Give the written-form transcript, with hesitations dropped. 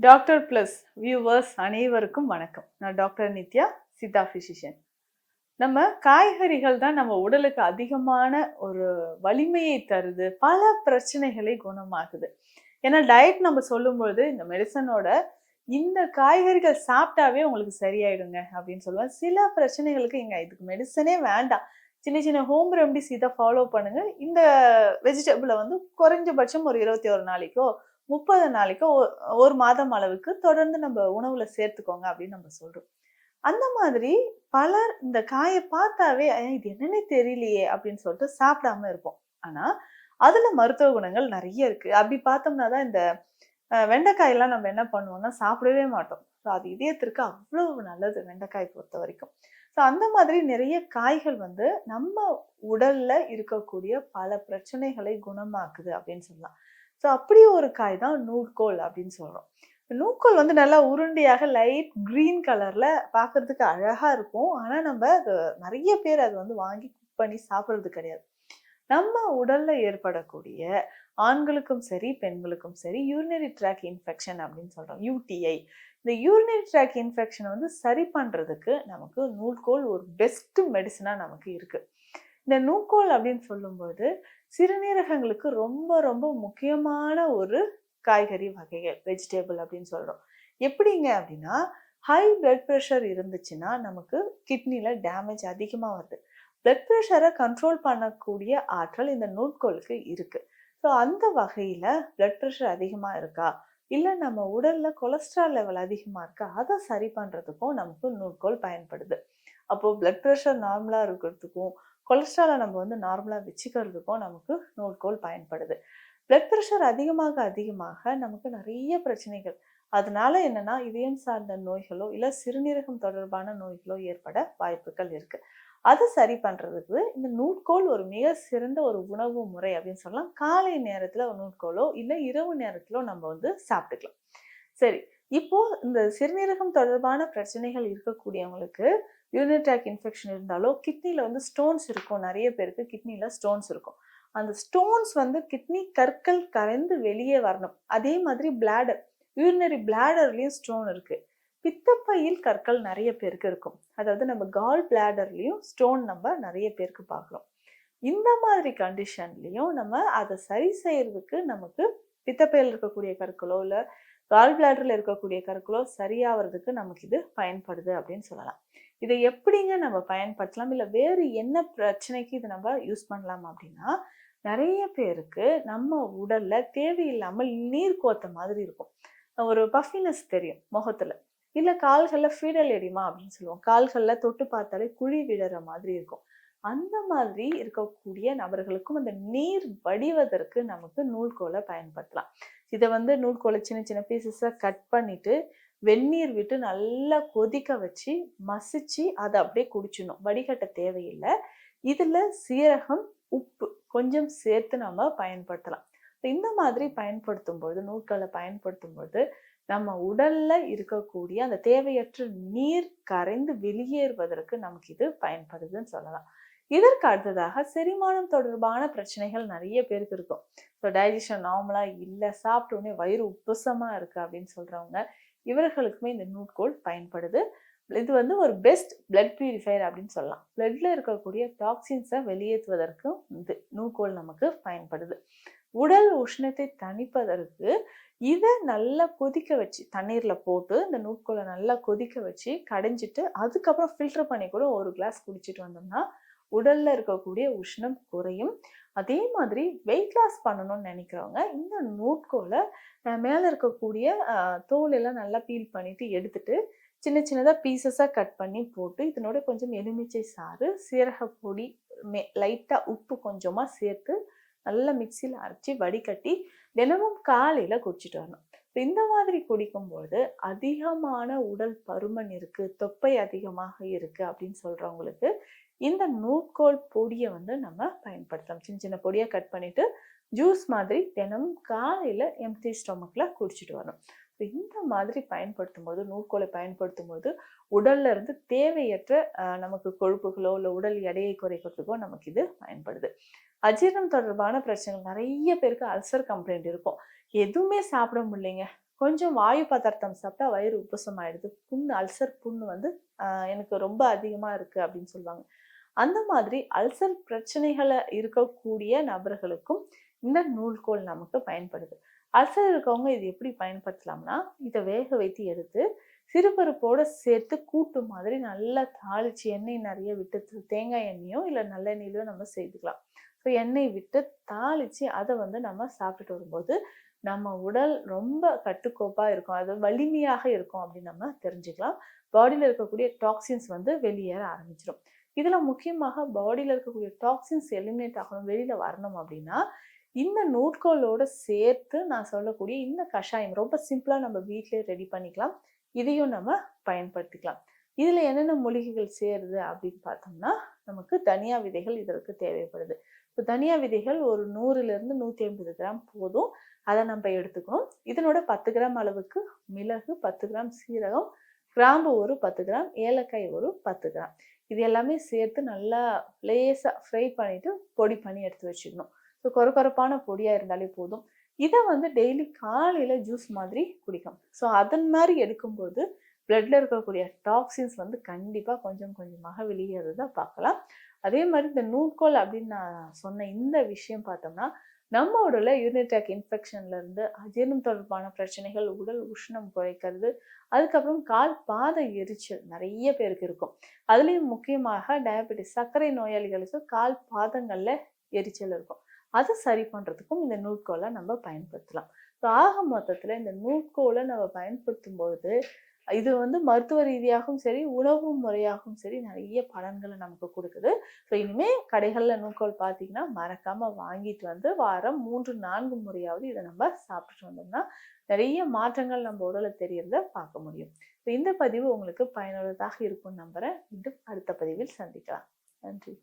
Doctor plus viewers அனைவருக்கும் வணக்கம். நான் டாக்டர் நித்யா, சித்தா பிசிஷியன். நம்ம காய்கறிகள் தான் நம்ம உடலுக்கு அதிகமான ஒரு வலிமையை தருது, பல பிரச்சனைகளை குணமாக்குது. ஏன்னா டயட் நம்ம சொல்லும்போது இந்த மெடிசனோட இந்த காய்கறிகள் சாப்பிட்டாவே உங்களுக்கு சரியாயிடுங்க அப்படின்னு சொல்லுவேன். சில பிரச்சனைகளுக்கு இதுக்கு மெடிசனே வேண்டாம், சின்ன சின்ன ஹோம் ரெமடிஸ் இதை ஃபாலோ பண்ணுங்க. இந்த வெஜிடபிளை வந்து குறைஞ்சபட்சம் ஒரு 21 நாளைக்கோ 30 நாளைக்கோ ஒரு மாதம் அளவுக்கு தொடர்ந்து நம்ம உணவுல சேர்த்துக்கோங்க அப்படின்னு நம்ம சொல்றோம். அந்த மாதிரி பலர் இந்த காயை பார்த்தாவே இது என்னன்னே தெரியலையே அப்படின்னு சொல்லிட்டு சாப்பிடாம இருப்போம். ஆனா அதுல மருத்துவ குணங்கள் நிறைய இருக்கு. அப்படி பார்த்தோம்னா தான் இந்த வெண்டைக்காயெல்லாம் நம்ம என்ன பண்ணுவோம்னா சாப்பிடவே மாட்டோம். ஸோ அது இதயத்திற்கு அவ்வளவு நல்லது வெண்டைக்காய் பொறுத்த வரைக்கும். ஸோ அந்த மாதிரி நிறைய காய்கள் வந்து நம்ம உடல்ல இருக்கக்கூடிய பல பிரச்சனைகளை குணமாக்குது அப்படின்னு சொல்லலாம். ஸோ அப்படி ஒரு காய் தான் நூற்கோல் அப்படின்னு சொல்றோம். நூற்கோல் வந்து நல்லா உருண்டையாக லைட் கிரீன் கலர்ல பார்க்கறதுக்கு அழகா இருக்கும். ஆனா நம்ம அது நிறைய பேர் அது வந்து வாங்கி குக் பண்ணி சாப்பிடுறது கிடையாது. நம்ம உடல்ல ஏற்படக்கூடிய ஆண்களுக்கும் சரி பெண்களுக்கும் சரி யூரினரி ட்ராக் இன்ஃபெக்ஷன் அப்படின்னு சொல்றோம், யூடிஐ. இந்த யூரினரி ட்ராக் இன்ஃபெக்ஷனை வந்து சரி பண்றதுக்கு நமக்கு நூல்கோல் ஒரு பெஸ்ட் மெடிசனா நமக்கு இருக்கு. இந்த நூற்கோல் அப்படின்னு சொல்லும்போது சிறுநீரகங்களுக்கு ரொம்ப ரொம்ப முக்கியமான ஒரு காய்கறி வகைகள், வெஜிடபிள் அப்படின்னு சொல்றோம். எப்படிங்க அப்படின்னா, ஹை பிளட் ப்ரெஷர் இருந்துச்சுன்னா நமக்கு கிட்னில டேமேஜ் அதிகமா வருது. பிளட் ப்ரெஷரை கண்ட்ரோல் பண்ணக்கூடிய ஆற்றல் இந்த நூற்கோலுக்கு இருக்கு. ஸோ அந்த வகையில பிளட் ப்ரெஷர் அதிகமா இருக்கா, இல்லை நம்ம உடல்ல கொலஸ்ட்ரால் லெவல் அதிகமா இருக்கா, அதை சரி பண்றதுக்கும் நமக்கு நூற்கோல் பயன்படுது. அப்போ பிளட் ப்ரெஷர் நார்மலா இருக்கிறதுக்கும் கொலஸ்ட்ராலை நம்ம வந்து நார்மலா வச்சுக்கிறதுக்கும் நமக்கு நூற்கோல் பயன்படுது. பிளட் ப்ரெஷர் அதிகமாக அதிகமாக நமக்கு நிறைய பிரச்சனைகள், அதனால என்னன்னா இதயம் சார்ந்த நோய்களோ இல்லை சிறுநீரகம் தொடர்பான நோய்களோ ஏற்பட வாய்ப்புகள் இருக்கு. அதை சரி பண்றதுக்கு இந்த நூற்கோல் ஒரு மிக சிறந்த ஒரு உணவு முறை அப்படின்னு சொல்லலாம். காலை நேரத்துல ஒரு நூற்கோலோ இல்லை இரவு நேரத்திலோ நம்ம வந்து சாப்பிட்டுக்கலாம். சரி, இப்போ இந்த சிறுநீரகம் தொடர்பான பிரச்சனைகள் இருக்கக்கூடியவங்களுக்கு யூரினரி ட்ராக் இன்ஃபெக்ஷன் இருந்தாலோ கிட்னில வந்து ஸ்டோன்ஸ் இருக்கும். நிறைய பேருக்கு கிட்னில ஸ்டோன்ஸ் இருக்கும். அந்த ஸ்டோன்ஸ் வந்து கிட்னி கற்கள் கரைந்து வெளியே வரணும். அதே மாதிரி பிளாடர், யூரினரி பிளாடர்லயும் ஸ்டோன் இருக்கு. பித்தப்பையில் கற்கள் நிறைய பேருக்கு இருக்கும். அதாவது நம்ம கால் பிளாடர்லயும் ஸ்டோன் நம்ம நிறைய பேருக்கு பார்க்குறோம். இந்த மாதிரி கண்டிஷன்லயும் நம்ம அதை சரி செய்யறதுக்கு நமக்கு பித்தப்பையில் இருக்கக்கூடிய கற்களோ இல்லை கால் பிளாடர்ல இருக்கக்கூடிய கற்களோ சரியாகிறதுக்கு நமக்கு இது பயன்படுது அப்படின்னு சொல்லலாம். இதை எப்படிங்க நம்ம பயன்படுத்தலாம், இல்லை வேறு என்ன பிரச்சனைக்கு இதை நம்ம யூஸ் பண்ணலாம் அப்படின்னா, நிறைய பேருக்கு நம்ம உடல்ல தேவையில்லாமல் நீர் கோத்த மாதிரி இருக்கும். ஒரு பஃபினஸ் தெரியும் முகத்துல, இல்ல கால்கள்ல ஃபீடல் எடிமா அப்படின்னு சொல்லுவோம், கால்கள்ல தொட்டு பார்த்தாலே குழி விடுற மாதிரி இருக்கும். அந்த மாதிரி இருக்கக்கூடிய நபர்களுக்கும் அந்த நீர் வடிவதற்கு நமக்கு நூல்கோலை பயன்படுத்தலாம். இதை வந்து நூல்கோலை சின்ன சின்ன பீசஸா கட் பண்ணிட்டு வெந்நீர் விட்டு நல்லா கொதிக்க வச்சு மசிச்சு அதை அப்படியே குடிச்சிடணும். வடிகட்ட தேவையில்லை. இதுல சீரகம், உப்பு கொஞ்சம் சேர்த்து நம்ம பயன்படுத்தலாம். இந்த மாதிரி பயன்படுத்தும் பொழுது, நூற்களை பயன்படுத்தும் பொழுது நம்ம உடல்ல இருக்கக்கூடிய அந்த தேவையற்ற நீர் கரைந்து வெளியேறுவதற்கு நமக்கு இது பயன்படுதுன்னு சொல்லலாம். இதற்கு அடுத்ததாக செரிமானம் தொடர்பான பிரச்சனைகள் நிறைய பேருக்கு இருக்கும். ஸோ டைஜஷன் நார்மலா இல்லை, சாப்பிட்ட உடனே வயிறு உப்புசமா இருக்கு அப்படின்னு சொல்றவங்க, இவர்களுக்குமே இந்த நூற்கோல் பயன்படுது. இது வந்து ஒரு பெஸ்ட் பிளட் பியூரிஃபையர் அப்படின்னு சொல்லலாம். பிளட்ல இருக்கக்கூடிய டாக்ஸின்ஸை வெளியேற்றுவதற்கும் இந்த நூற்கோல் நமக்கு பயன்படுது. உடல் உஷ்ணத்தை தணிப்பதற்கு இதை நல்லா கொதிக்க வச்சு தண்ணீர்ல போட்டு இந்த நூற்கோலை நல்லா கொதிக்க வச்சு கடைஞ்சிட்டு அதுக்கப்புறம் ஃபில்டர் பண்ணி கூட ஒரு கிளாஸ் குடிச்சிட்டு வந்தோம்னா உடல்ல இருக்கக்கூடிய உஷ்ணம் குறையும். அதே மாதிரி வெயிட் லாஸ் பண்ணணும்னு நினைக்கிறவங்க இந்த நூற்கோலை மேல இருக்கக்கூடிய தோல் எல்லாம் நல்லா பீல் பண்ணிட்டு எடுத்துட்டு சின்ன சின்னதா பீசஸா கட் பண்ணி போட்டு இதனோட கொஞ்சம் எலுமிச்சை சாறு, சீரகப்பொடி, லைட்டா உப்பு கொஞ்சமா சேர்த்து நல்லா மிக்சியில் அரைச்சி வடிகட்டி தினமும் காலையில குடிச்சிட்டு வரணும். இந்த மாதிரி குடிக்கும்போது அதிகமான உடல் பருமன் இருக்கு, தொப்பை அதிகமாக இருக்கு அப்படின்னு சொல்றவங்களுக்கு இந்த நூற்கோல் பொடியை வந்து நம்ம பயன்படுத்தலாம். சின்ன சின்ன பொடியா கட் பண்ணிட்டு ஜூஸ் மாதிரி தினமும் காலையில எம்டி ஸ்டொமக்ல குடிச்சிட்டு வரணும். இந்த மாதிரி பயன்படுத்தும் போது, நூற்கோலை பயன்படுத்தும் போது உடல்ல இருந்து தேவையற்ற நமக்கு கொழுப்புகளோ இல்ல உடல் எடையை குறைக்கிறதுக்கோ நமக்கு இது பயன்படுது. அஜீரணம் தொடர்பான பிரச்சனைகள் நிறைய பேருக்கு அல்சர் கம்ப்ளைண்ட் இருக்கும். எதுவுமே சாப்பிட முடியலைங்க. கொஞ்சம் வாயு பதார்த்தம் சாப்பிட்டா வயிறு உப்புசம் ஆயிடுது. புண்ணு அல்சர் புண்ணு வந்து எனக்கு ரொம்ப அதிகமா இருக்கு அப்படின்னு சொல்லுவாங்க. அந்த மாதிரி அல்சர் பிரச்சனைகள இருக்கக்கூடிய நபர்களுக்கும் இந்த நூல்கோல் நமக்கு பயன்படுது. அல்சர் இருக்கவங்க இது எப்படி பயன்படுத்தலாம்னா, இத வேக வைத்து எடுத்து சிறுபருப்போட சேர்த்து கூட்டு மாதிரி நல்லா தாளிச்சு எண்ணெய் நிறைய விட்டு தேங்காய் எண்ணெயோ இல்ல நல்லெண்ணெயிலயோ நம்ம சேர்த்துக்கலாம். ஸோ எண்ணெய் விட்டு தாளிச்சு அத வந்து நம்ம சாப்பிட்டுட்டு வரும்போது, நம்ம உடல் ரொம்ப கட்டுக்கோப்பா இருக்கும். அது வலிமையாக இருக்கும் அப்படின்னு நம்ம தெரிஞ்சுக்கலாம். பாடியில இருக்கக்கூடிய டாக்ஸின்ஸ் வந்து வெளியேற ஆரம்பிச்சிடும். இதுல முக்கியமாக பாடியில இருக்கக்கூடிய டாக்ஸின்ஸ் எலிமினேட் ஆகணும், வெளியில வரணும் அப்படின்னா, இந்த நூட்கோலோட சேர்த்து நான் சொல்லக்கூடிய இந்த கஷாயம் ரொம்ப சிம்பிளா நம்ம வீட்டிலேயே ரெடி பண்ணிக்கலாம். இதையும் நம்ம பயன்படுத்திக்கலாம். இதுல என்னென்ன மூலிகைகள் சேருது அப்படின்னு பார்த்தோம்னா, நமக்கு தனியா விதைகள் இதற்கு தேவைப்படுது. இப்போ தனியா விதைகள் ஒரு 100லிருந்து 150 கிராம் போதும். அதை நம்ம எடுத்துக்கணும். இதனோட 10 கிராம் அளவுக்கு மிளகு, 10 கிராம் சீரகம், கிராம்பு ஒரு 10 கிராம், ஏலக்காய் ஒரு 10 கிராம். இது எல்லாமே சேர்த்து நல்லா லேசா ஃப்ரை பண்ணிட்டு பொடி பண்ணி எடுத்து வச்சுக்கணும். ஸோ கொரகொரப்பான பொடியா இருந்தாலே போதும். இதை வந்து டெய்லி காலையில ஜூஸ் மாதிரி குடிக்கணும். ஸோ அதன் மாதிரி எடுக்கும்போது பிளட்ல இருக்கக்கூடிய டாக்ஸின்ஸ் வந்து கண்டிப்பா கொஞ்சம் கொஞ்சமாக வெளியேறத பார்க்கலாம். அதே மாதிரி இந்த நூட்கோல் அப்படின்னு நான் சொன்ன இந்த விஷயம் பார்த்தோம்னா, நம்ம உடல்ல யூரினரி ட்ராக்ட் இன்ஃபெக்ஷன்ல இருந்து அஜீரணம் தொடர்பான பிரச்சனைகள், உடல் உஷ்ணம் குறைக்கிறது, அதுக்கப்புறம் கால் பாத எரிச்சல் நிறைய பேருக்கு இருக்கும். அதுலயும் முக்கியமாக டயபெட்டிஸ் சர்க்கரை நோயாளிகளுக்கு கால் பாதங்கள்ல எரிச்சல் இருக்கும். அதை சரி பண்றதுக்கும் இந்த நூட்கோலை நம்ம பயன்படுத்தலாம். ஆக மொத்தத்துல இந்த நூட்கோலை நம்ம பயன்படுத்தும் போது இது வந்து மருத்துவ ரீதியாகவும் சரி, உணவு முறையாகவும் சரி நிறைய பலன்களை நமக்கு கொடுக்குது. ஸோ இனிமே கடைகள்ல நூட்கோல் பார்த்தீங்கன்னா மறக்காம வாங்கிட்டு வந்து வாரம் 3-4 முறையாவது இதை நம்ம சாப்பிட்டுட்டு வந்தோம்னா நிறைய மாற்றங்கள் நம்ம உடலை தெரியறத பார்க்க முடியும். ஸோ இந்த பதிவு உங்களுக்கு பயனுள்ளதாக இருக்கும்னு நம்புறேன். மீண்டும் அடுத்த பதிவில் சந்திக்கலாம். நன்றி.